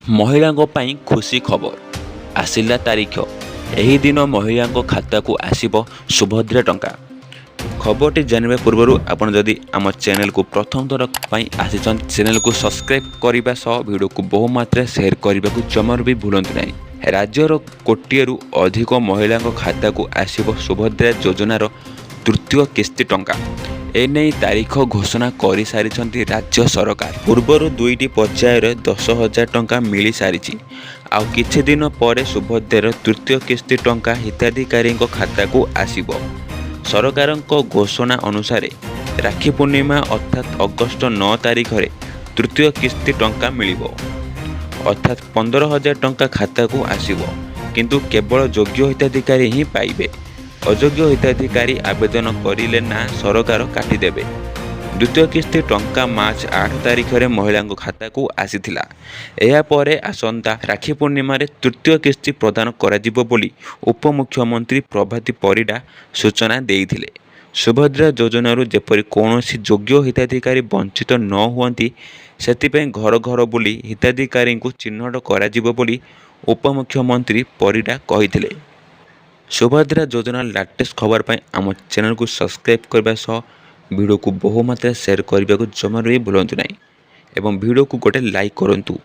महिलांको ପାଇଁ खुशी खबर आसिला तारीख एही दिन महिलांको खाताକୁ ଆସିବ ସୁଭଦ୍ରା ଟଙ୍କା। खबरटी जानवा पूर्व आपन जदि आम चैनल को प्रथम थर पर आसीचन चैनल को सब्सक्राइब करने सह वीडियो को बहु मात्रा शेयर करने को जमर भी भूलु ना। राज्यर कोटिएरु अधिक महिला खाता को आसीब सुभद्रा योजनार तृतीय किस्ती टंका। एने तारीख घोषणा कर सारी राज्य सरकार। पूर्वर दुईटी पर्यायर 10,000 टंका मिल सारी आउ किछि दिन पर सुभद्रार तृतीय किस्ती टंका हिताधिकारी खाता को आसीब। सरकार घोषणा अनुसार राखी पूर्णिमा अर्थात अगस्ट 9 तारीख में तृतीय किस्ती टंका मिलिब अर्थात 15,000 टंका खाता को आसीब, किंतु केवल योग्य हिताधिकारी ही पाइबे। अयोग्य हिताधिकारी आवेदन करिले ना सरकार काटिदेबे। द्वितीय किस्ती टंका मार्च 8 तारीख में महिला खाता को आसीथिला। एहा परे आसंता राखी पूर्णिमा तृतीय किस्ती प्रदान कराजिबो बोली उपमुख्यमंत्री प्रभाती परिडा सूचना देइथिले। सुभद्रा योजनारू जेपरि कौनसी योग्य हिताधिकारी वंचित न हुअंती सेतिपे घर घर बुली हिताधिकारी को चिन्हट कराजिबो बोली उपमुख्यमंत्री परिडा कहिथिले। सुभद्रा योजना लेटेस्ट खबर पर आम चैनल को सब्सक्राइब करने सह वीडियो को बहु मात्रा शेयर करने को जमार भी भूलु ना एवं वीडियो को गोटे लाइक करूँ।